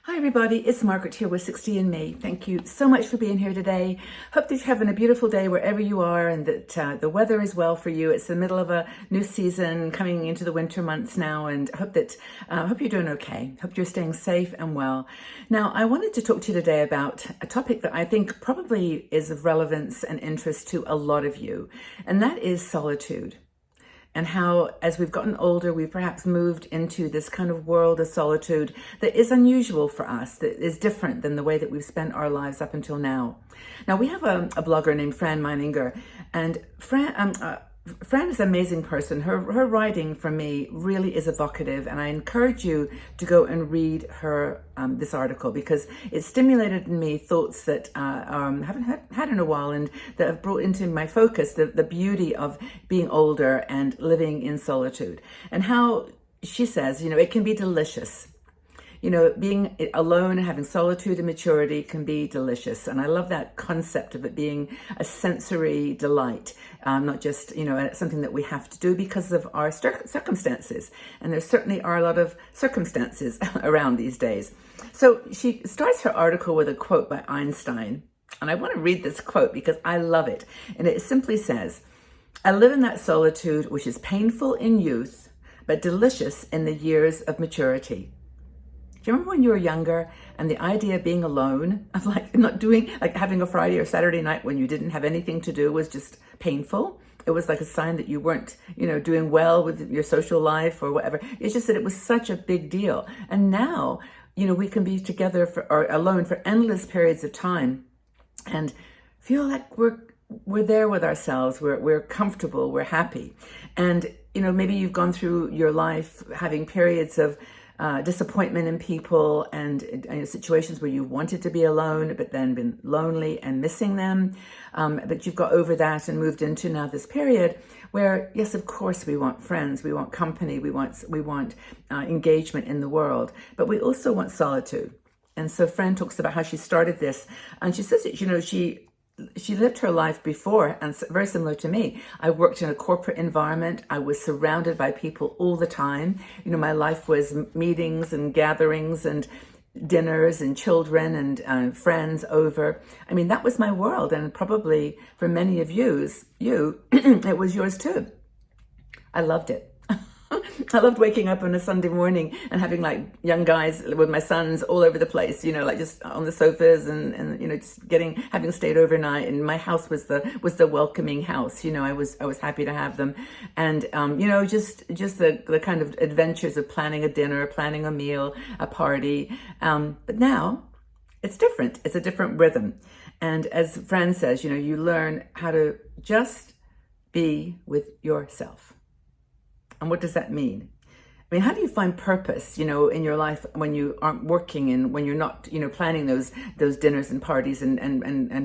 Hi everybody, it's Margaret here with 60 and Me. Thank you so much for being here today. Hope that you're having a beautiful day wherever you are and that the weather is well for you. It's the middle of a new season coming into the winter months now, and hope you're doing okay. Hope you're staying safe and well. Now, I wanted to talk to you today about a topic that I think probably is of relevance and interest to a lot of you, and that is solitude. And how, as we've gotten older, we've perhaps moved into this kind of world of solitude that is unusual for us, that is different than the way that we've spent our lives up until now. Now, we have a blogger named Fran Meinlinger, and Fran is an amazing person. Her writing, for me, really is evocative, and I encourage you to go and read her this article, because it stimulated in me thoughts that I haven't had in a while, and that have brought into my focus the beauty of being older and living in solitude, and how she says, it can be delicious. Being alone and having solitude and maturity can be delicious. And I love that concept of it being a sensory delight, not just, something that we have to do because of our circumstances. And there certainly are a lot of circumstances around these days. So she starts her article with a quote by Einstein. And I want to read this quote because I love it. And it simply says, "I live in that solitude which is painful in youth, but delicious in the years of maturity." Do you remember when you were younger and the idea of being alone, of having a Friday or Saturday night when you didn't have anything to do was just painful? It was like a sign that you weren't, doing well with your social life or whatever. It's just that it was such a big deal. And now, we can be together or alone for endless periods of time and feel like we're there with ourselves. We're comfortable. We're happy. And, maybe you've gone through your life having periods of disappointment in people and situations where you wanted to be alone, but then been lonely and missing them. But you've got over that and moved into now this period where, yes, of course, we want friends, we want company, we want engagement in the world, but we also want solitude. And so Fran talks about how she started this, and she says that, she lived her life before, and very similar to me. I worked in a corporate environment. I was surrounded by people all the time. My life was meetings and gatherings and dinners and children and friends over. I mean, that was my world, and probably for many of you, it was yours too. I loved it. I loved waking up on a Sunday morning and having young guys with my sons all over the place, just on the sofas and just having stayed overnight. And my house was the welcoming house. I was happy to have them. And, just the kind of adventures of planning a dinner, planning a meal, a party. But now it's different. It's a different rhythm. And as Fran says, you learn how to just be with yourself. And what does that mean? I mean, how do you find purpose, in your life when you aren't working and when you're not, planning ththose dinners and parties and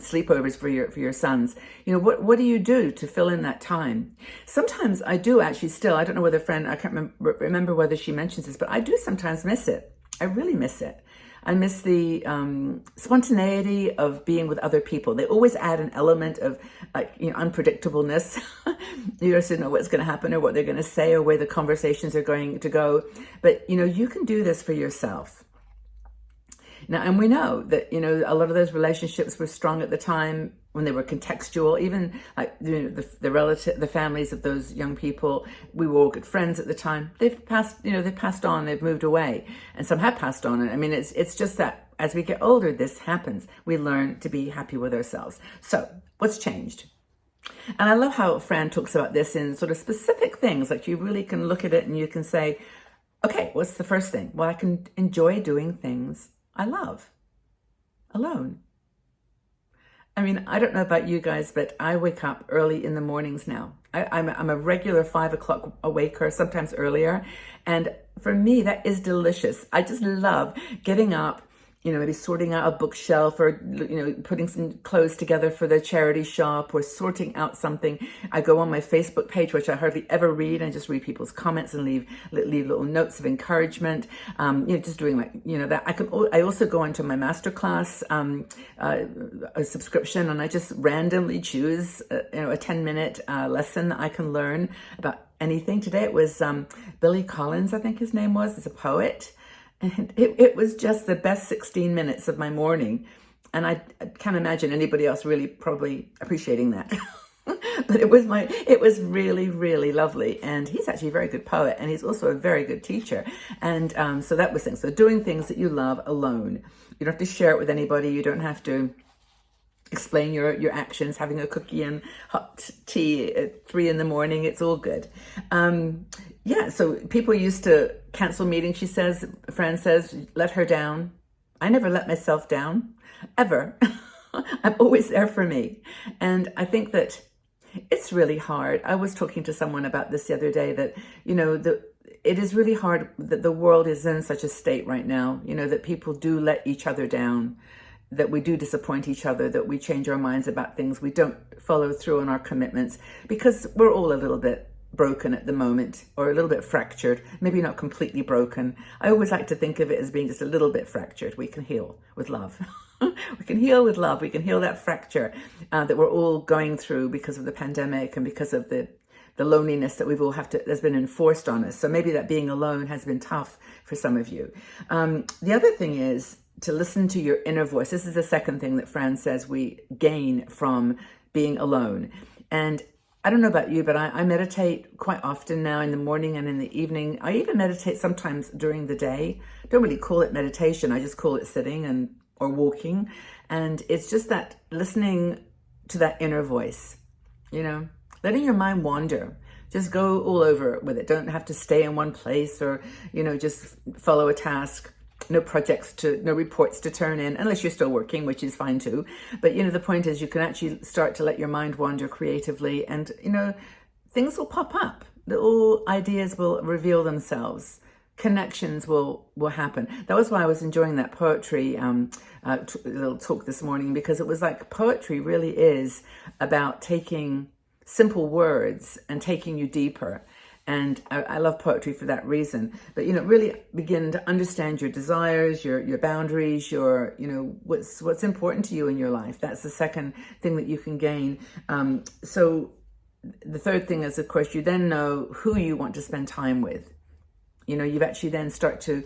sleepovers for your sons? What do you do to fill in that time? Sometimes I do actually still, I don't know whether I can't remember whether she mentions this, but I do sometimes miss it. I really miss it. I miss the spontaneity of being with other people. They always add an element of unpredictableness. You just don't know what's going to happen or what they're going to say or where the conversations are going to go. But, you can do this for yourself. Now, and we know that, a lot of those relationships were strong at the time when they were contextual, even the families of those young people, we were all good friends at the time. They've passed on, they've moved away, and some have passed on. I mean, it's just that as we get older, this happens. We learn to be happy with ourselves. So what's changed? And I love how Fran talks about this in sort of specific things, like you really can look at it and you can say, okay, what's the first thing? Well, I can enjoy doing things I love alone. I mean, I don't know about you guys, but I wake up early in the mornings now. I'm a regular 5 o'clock awaker, sometimes earlier. And for me, that is delicious. I just love getting up, maybe sorting out a bookshelf or, putting some clothes together for the charity shop or sorting out something. I go on my Facebook page, which I hardly ever read, and just read people's comments and leave little notes of encouragement. Just doing that. I also go into my masterclass, a subscription, and I just randomly choose, a 10-minute lesson that I can learn about anything. Today it was Billy Collins, I think his name was. It's a poet. And it was just the best 16 minutes of my morning. And I can't imagine anybody else really probably appreciating that. But it was really, really lovely. And he's actually a very good poet, and he's also a very good teacher. And so that was things. So doing things that you love alone. You don't have to share it with anybody. You don't have to explain your actions, having a cookie and hot tea at 3 a.m. It's all good. Yeah, so people used to cancel meetings. She says, Fran says, let her down. I never let myself down, ever. I'm always there for me. And I think that it's really hard. I was talking to someone about this the other day, that, it is really hard that the world is in such a state right now, that people do let each other down, that we do disappoint each other, that we change our minds about things, we don't follow through on our commitments, because we're all a little bit broken at the moment, or a little bit fractured, maybe not completely broken. I always like to think of it as being just a little bit fractured. We can heal with love. We can heal with love. We can heal that fracture that we're all going through because of the pandemic and because of the loneliness that we've all that's been enforced on us. So maybe that being alone has been tough for some of you. The other thing is to listen to your inner voice. This is the second thing that Fran says we gain from being alone. And I don't know about you, but I meditate quite often now, in the morning and in the evening. I even meditate sometimes during the day. Don't really call it meditation. I just call it sitting or walking. And it's just that listening to that inner voice, letting your mind wander. Just go all over with it. Don't have to stay in one place, or, just follow a task. No reports to turn in, unless you're still working, which is fine too. But, the point is, you can actually start to let your mind wander creatively, and, things will pop up. Little ideas will reveal themselves. Connections will happen. That was why I was enjoying that poetry little talk this morning, because it was like poetry really is about taking simple words and taking you deeper. And I love poetry for that reason. But, really begin to understand your desires, your boundaries, what's important to you in your life. That's the second thing that you can gain. So the third thing is, of course, you then know who you want to spend time with. You've actually then start to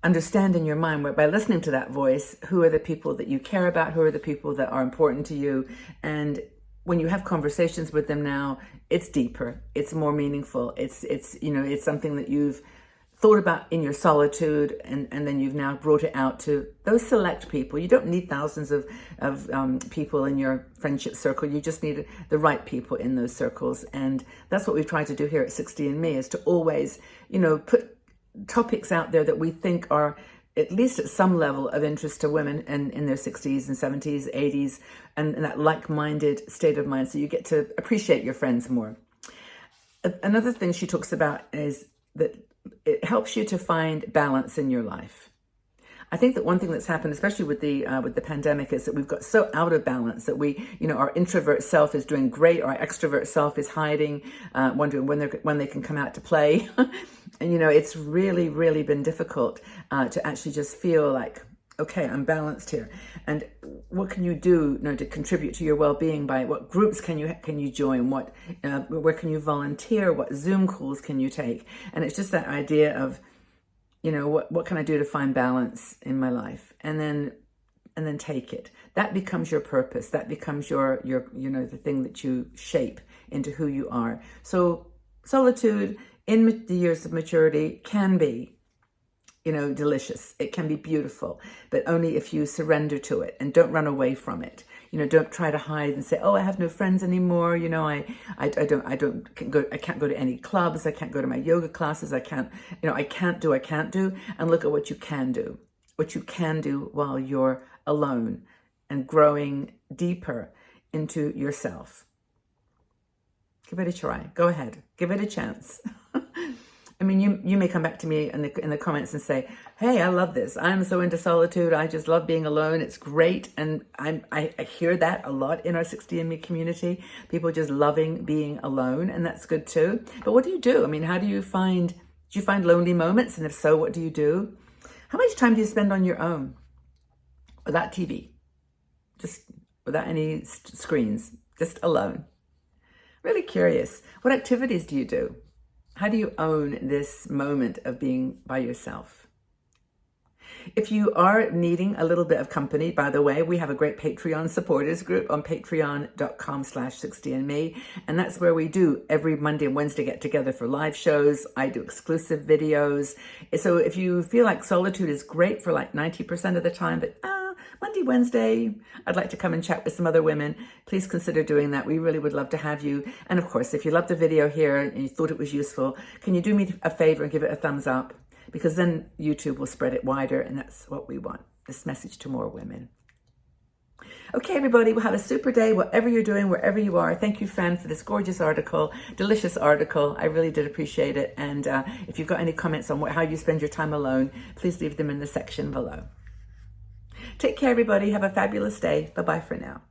understand in your mind, by listening to that voice, who are the people that you care about, who are the people that are important to you. And when you have conversations with them now, it's deeper, it's more meaningful. It's something that you've thought about in your solitude, and then you've now brought it out to those select people. You don't need thousands of people in your friendship circle. You just need the right people in those circles. And that's what we've tried to do here at 60 and Me, is to always, put topics out there that we think are at least at some level of interest to women in their 60s and 70s, 80s, and that like-minded state of mind, so you get to appreciate your friends more. Another thing she talks about is that it helps you to find balance in your life. I think that one thing that's happened, especially with the pandemic, is that we've got so out of balance that our introvert self is doing great, our extrovert self is hiding, wondering when they can come out to play. And, it's really, really been difficult to actually just feel like, okay, I'm balanced here. And what can you do, to contribute to your well-being? By what groups can you join? Where can you volunteer? What Zoom calls can you take? And it's just that idea of, what can I do to find balance in my life? And then take it. That becomes your purpose. That becomes your the thing that you shape into who you are. So solitude in the years of maturity can be, delicious. It can be beautiful, but only if you surrender to it and don't run away from it. Don't try to hide and say, oh, I have no friends anymore. I can't go to any clubs. I can't go to my yoga classes. I can't do. And look at what you can do. What you can do while you're alone and growing deeper into yourself. Give it a try. Go ahead. Give it a chance. I mean, you may come back to me in the comments and say, hey, I love this. I'm so into solitude. I just love being alone. It's great. And I hear that a lot in our 60 and Me community. People just loving being alone. And that's good too. But what do you do? I mean, do you find lonely moments? And if so, what do you do? How much time do you spend on your own? Without TV? Just without any screens? Just alone? Really curious. What activities do you do? How do you own this moment of being by yourself? If you are needing a little bit of company, by the way, we have a great Patreon supporters group on patreon.com/60andme. And that's where we do every Monday and Wednesday get together for live shows. I do exclusive videos. So if you feel like Solitude is great for like 90% of the time, but Monday, Wednesday, I'd like to come and chat with some other women, please consider doing that. We really would love to have you. And of course, if you loved the video here and you thought it was useful, can you do me a favor and give it a thumbs up? Because then YouTube will spread it wider, and that's what we want, this message to more women. Okay, everybody, we'll have a super day, whatever you're doing, wherever you are. Thank you, Fran, for this gorgeous article, delicious article. I really did appreciate it. And if you've got any comments on how you spend your time alone, please leave them in the section below. Take care, everybody. Have a fabulous day. Bye-bye for now.